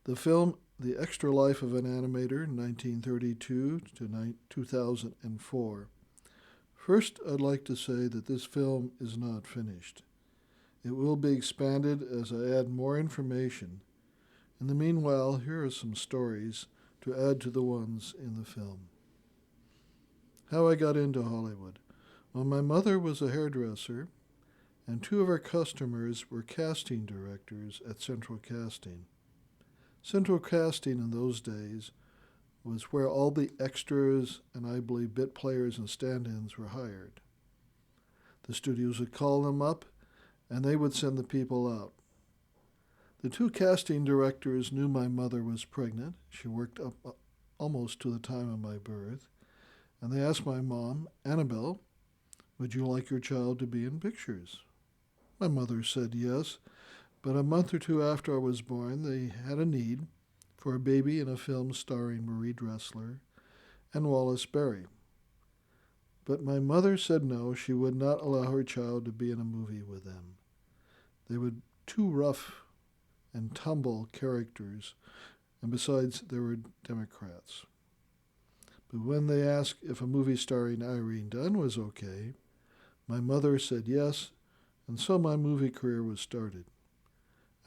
The film The Extra Life of an Animator, 1932 to 2004. First, I'd like to say that this film is not finished. It will be expanded as I add more information. In the meanwhile, here are some stories to add to the ones in the film. How I got into Hollywood. Well, my mother was a hairdresser, and two of our customers were casting directors at Central Casting. Central Casting in those days was where all the extras and I believe bit players and stand-ins were hired. The studios would call them up, and they would send the people out. The two casting directors knew my mother was pregnant. She worked up almost to the time of my birth. And they asked my mom, Annabelle, would you like your child to be in pictures? My mother said yes, but a month or two after I was born, they had a need for a baby in a film starring Marie Dressler and Wallace Berry. But my mother said no, she would not allow her child to be in a movie with them. They were too rough and tumble characters, and besides, they were Democrats. But when they asked if a movie starring Irene Dunne was okay, my mother said yes, and so my movie career was started.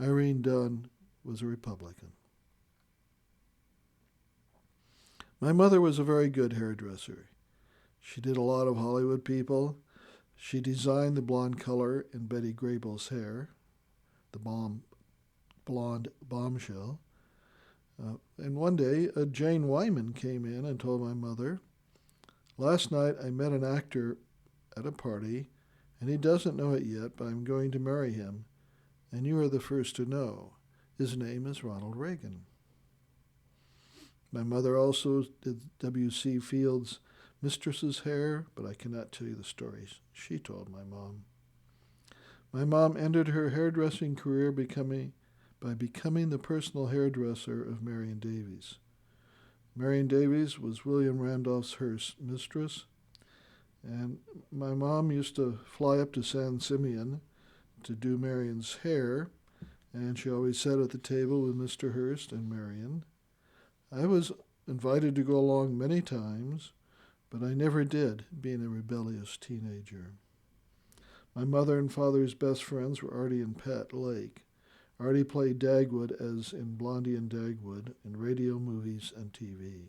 Irene Dunne was a Republican. My mother was a very good hairdresser. She did a lot of Hollywood people. She designed the blonde color in Betty Grable's hair, the blonde bombshell. And one day, Jane Wyman came in and told my mother, last night I met an actor at a party, and he doesn't know it yet, but I'm going to marry him, and you are the first to know. His name is Ronald Reagan. My mother also did W.C. Fields' mistress's hair, but I cannot tell you the stories she told my mom. My mom ended her hairdressing career by becoming the personal hairdresser of Marion Davies. Marion Davies was William Randolph Hearst's mistress, and my mom used to fly up to San Simeon to do Marion's hair, and she always sat at the table with Mr. Hearst and Marion. I was invited to go along many times, but I never did, being a rebellious teenager. My mother and father's best friends were Artie and Pat Lake. Artie played Dagwood as in Blondie and Dagwood in radio, movies, and TV.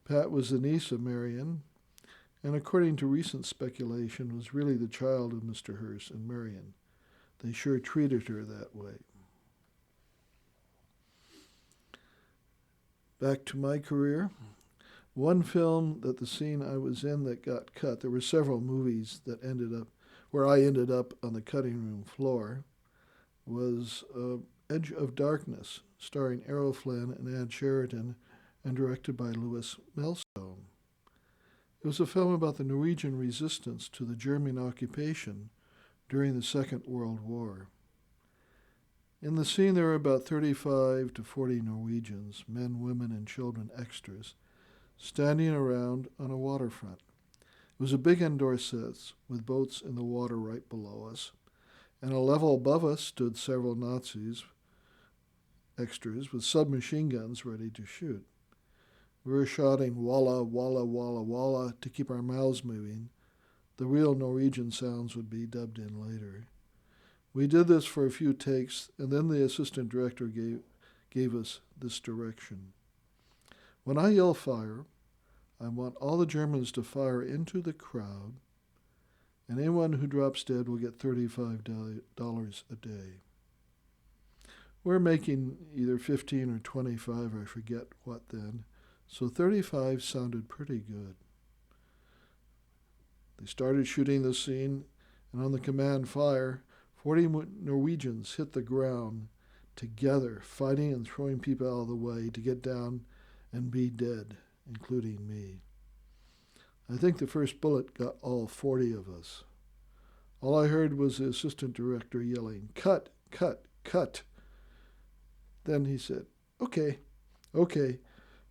Pat was the niece of Marion, and according to recent speculation, was really the child of Mr. Hearst and Marion. They sure treated her that way. Back to my career. One film that the scene I was in that got cut, there were several movies that where I ended up on the cutting room floor, was Edge of Darkness, starring Errol Flynn and Ann Sheridan, and directed by Louis Melstone. It was a film about the Norwegian resistance to the German occupation during the Second World War. In the scene, there were about 35 to 40 Norwegians, men, women, and children extras, standing around on a waterfront. It was a big indoor set with boats in the water right below us, and a level above us stood several Nazis, extras, with submachine guns ready to shoot. We were shouting "Walla, Walla, Walla, Walla" to keep our mouths moving. The real Norwegian sounds would be dubbed in later. We did this for a few takes, and then the assistant director gave us this direction. When I yell fire, I want all the Germans to fire into the crowd, and anyone who drops dead will get $35 a day. We're making either 15 or 25, I forget what then, so 35 sounded pretty good. They started shooting the scene, and on the command fire, 40 Norwegians hit the ground together, fighting and throwing people out of the way to get down and be dead, including me. I think the first bullet got all 40 of us. All I heard was the assistant director yelling, "Cut, cut, cut." Then he said, okay,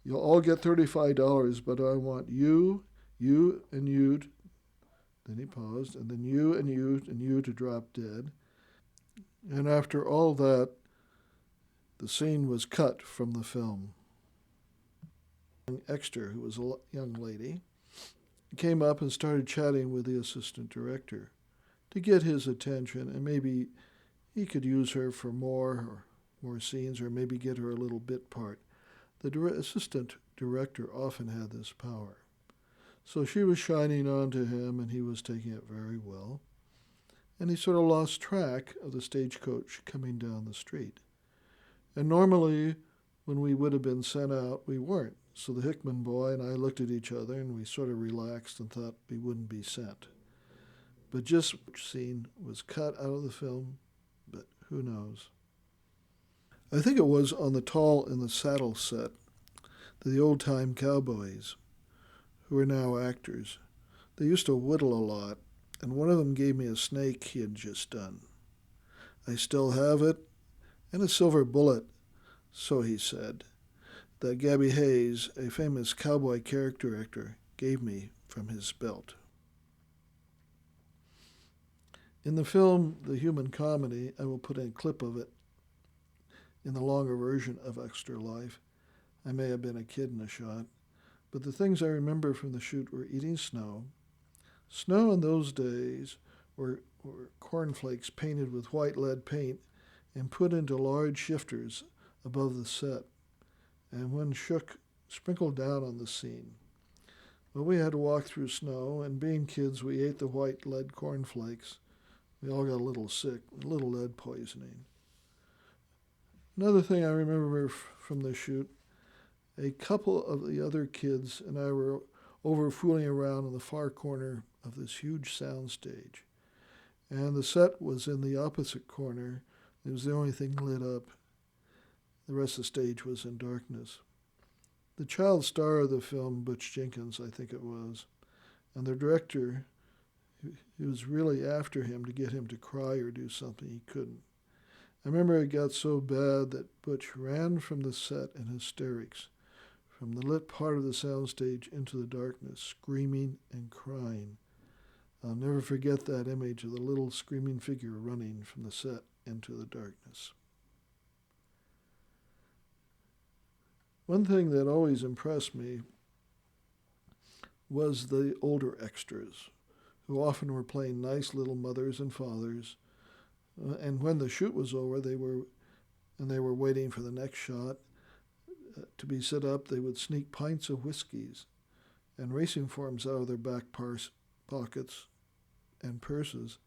you'll all get $35, but I want you, and you. Then he paused, and then you, and you to drop dead. And after all that, The scene was cut from the film. An extra, who was a young lady, came up and started chatting with the assistant director to get his attention, and maybe he could use her for more scenes, or maybe get her a little bit part. The assistant director often had this power. So she was shining on to him, and he was taking it very well. And he sort of lost track of the stagecoach coming down the street. And normally, when we would have been sent out, we weren't. So the Hickman boy and I looked at each other, and we sort of relaxed and thought we wouldn't be sent. But just which scene was cut out of the film, but who knows. I think it was on the Tall in the Saddle set, the old-time cowboys, who are now actors. They used to whittle a lot, and one of them gave me a snake he had just done. I still have it, and a silver bullet, so he said, that Gabby Hayes, a famous cowboy character actor, gave me from his belt. In the film The Human Comedy, I will put in a clip of it in the longer version of Extra Life. I may have been a kid in the shot, but the things I remember from the shoot were eating snow. Snow in those days were cornflakes painted with white lead paint and put into large shifters above the set, and when shook, sprinkled down on the scene. Well, we had to walk through snow, and being kids, we ate the white lead cornflakes. We all got a little sick, a little lead poisoning. Another thing I remember from the shoot, a couple of the other kids and I were over fooling around in the far corner of this huge sound stage. And the set was in the opposite corner. It was the only thing lit up. The rest of the stage was in darkness. The child star of the film, Butch Jenkins, I think it was, and the director, he was really after him to get him to cry or do something. He couldn't. I remember it got so bad that Butch ran from the set in hysterics, from the lit part of the soundstage into the darkness, screaming and crying. I'll never forget that image of the little screaming figure running from the set into the darkness. One thing that always impressed me was the older extras, who often were playing nice little mothers and fathers. And when the shoot was over, they were waiting for the next shot to be set up. They would sneak pints of whiskeys and racing forms out of their back pockets and purses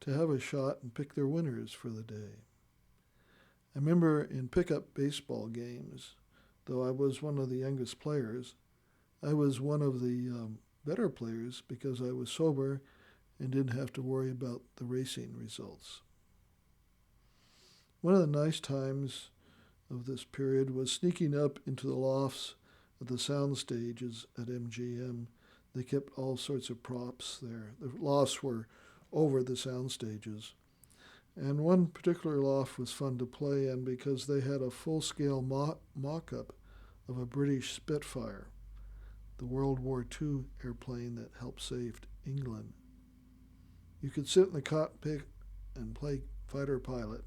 to have a shot and pick their winners for the day. I remember in pickup baseball games, though I was one of the youngest players, I was one of the better players because I was sober and didn't have to worry about the racing results. One of the nice times of this period was sneaking up into the lofts of the sound stages at MGM. They kept all sorts of props there. The lofts were over the sound stages. And one particular loft was fun to play in because they had a full-scale mock-up of a British Spitfire, the World War II airplane that helped save England. You could sit in the cockpit and play fighter pilot.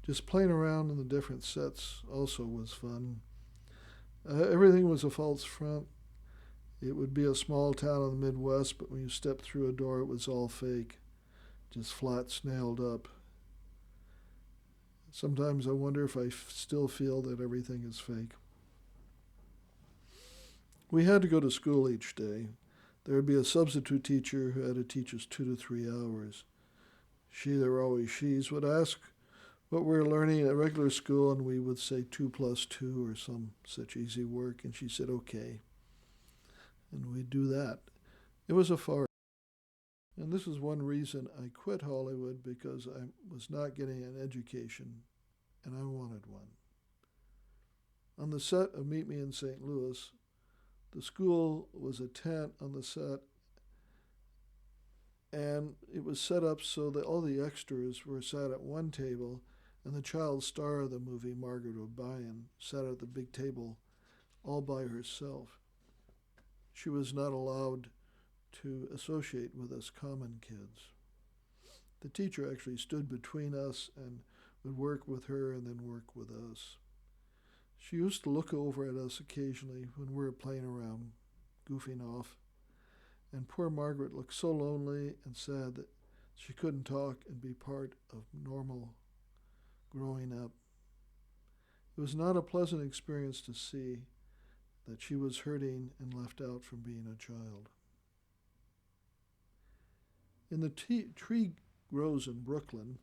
Just playing around in the different sets also was fun. Everything was a false front. It would be a small town in the Midwest, but when you stepped through a door, it was all fake, just flat snailed up. Sometimes I wonder if I still feel that everything is fake. We had to go to school each day. There would be a substitute teacher who had to teach us 2 to 3 hours. There were always she's, would ask what we were learning at regular school, and we would say 2 + 2 or some such easy work, and she said, okay. And we'd do that. It was a farce. And this is one reason I quit Hollywood, because I was not getting an education, and I wanted one. On the set of Meet Me in St. Louis, the school was a tent on the set, and it was set up so that all the extras were sat at one table, and the child star of the movie, Margaret O'Brien, sat at the big table all by herself. She was not allowed to associate with us common kids. The teacher actually stood between us and would work with her and then work with us. She used to look over at us occasionally when we were playing around, goofing off, and poor Margaret looked so lonely and sad that she couldn't talk and be part of normal growing up. It was not a pleasant experience to see that she was hurting and left out from being a child. In The Tree Grows in Brooklyn,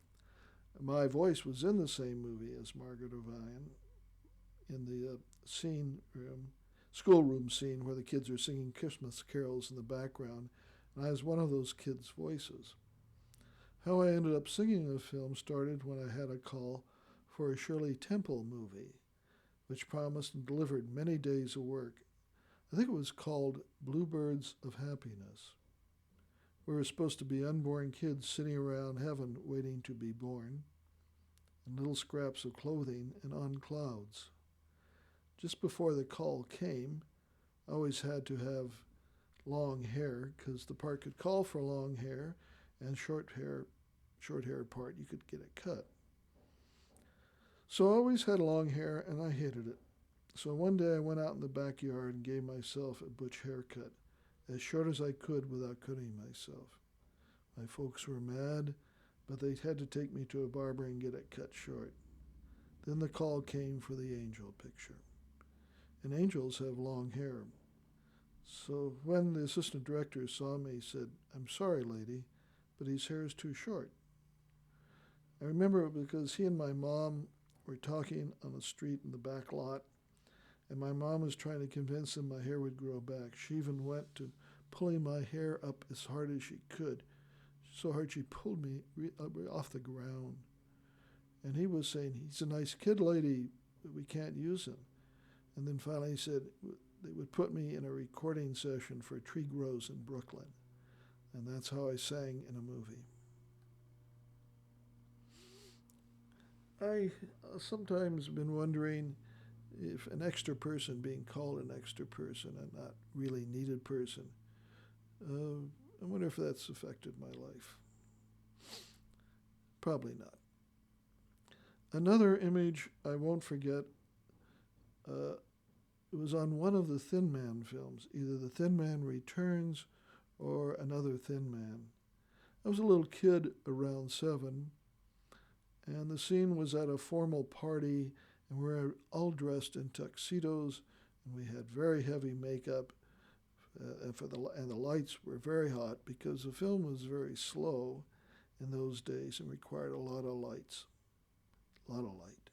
my voice was in the same movie as Margaret O'Ryan in the schoolroom scene where the kids are singing Christmas carols in the background, and I was one of those kids' voices. How I ended up singing in the film started when I had a call for a Shirley Temple movie, which promised and delivered many days of work. I think it was called Bluebirds of Happiness. We were supposed to be unborn kids sitting around heaven waiting to be born, in little scraps of clothing and on clouds. Just before the call came, I always had to have long hair because the part could call for long hair, and short hair part you could get it cut. So I always had long hair and I hated it. So one day I went out in the backyard and gave myself a butch haircut, as short as I could without cutting myself. My folks were mad, but they had to take me to a barber and get it cut short. Then the call came for the angel picture. And angels have long hair. So when the assistant director saw me, he said, "I'm sorry, lady, but his hair is too short." I remember it because he and my mom were talking on the street in the back lot, and my mom was trying to convince him my hair would grow back. She even went to pulling my hair up as hard as she could, so hard she pulled me off the ground. And he was saying, "He's a nice kid, lady, but we can't use him." And then finally he said they would put me in a recording session for Tree Grows in Brooklyn. And that's how I sang in a movie. I sometimes been wondering if an extra person being called an extra person and not really needed person, I wonder if that's affected my life. Probably not. Another image I won't forget, it was on one of the Thin Man films, either The Thin Man Returns or Another Thin Man. I was a little kid around 7, and the scene was at a formal party, and we were all dressed in tuxedos, and we had very heavy makeup, and the lights were very hot because the film was very slow in those days and required a lot of lights, a lot of light.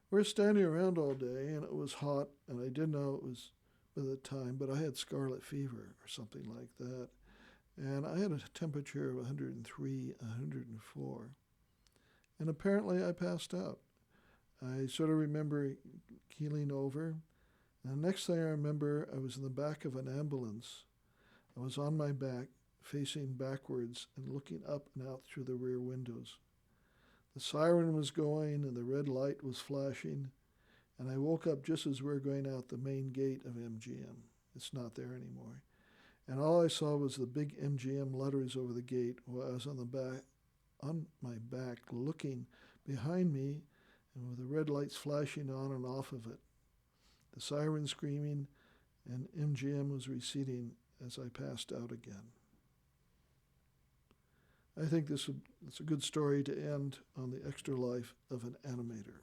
We were standing around all day, and it was hot, and I didn't know it was by the time, but I had scarlet fever or something like that, and I had a temperature of 103, 104, and apparently I passed out. I sort of remember keeling over, and the next thing I remember, I was in the back of an ambulance. I was on my back, facing backwards and looking up and out through the rear windows. The siren was going and the red light was flashing, and I woke up just as we were going out the main gate of MGM. It's not there anymore. And all I saw was the big MGM letters over the gate while I was on my back, looking behind me, and with the red lights flashing on and off of it. The siren screaming, and MGM was receding as I passed out again. I think it's a good story to end on the extra life of an animator.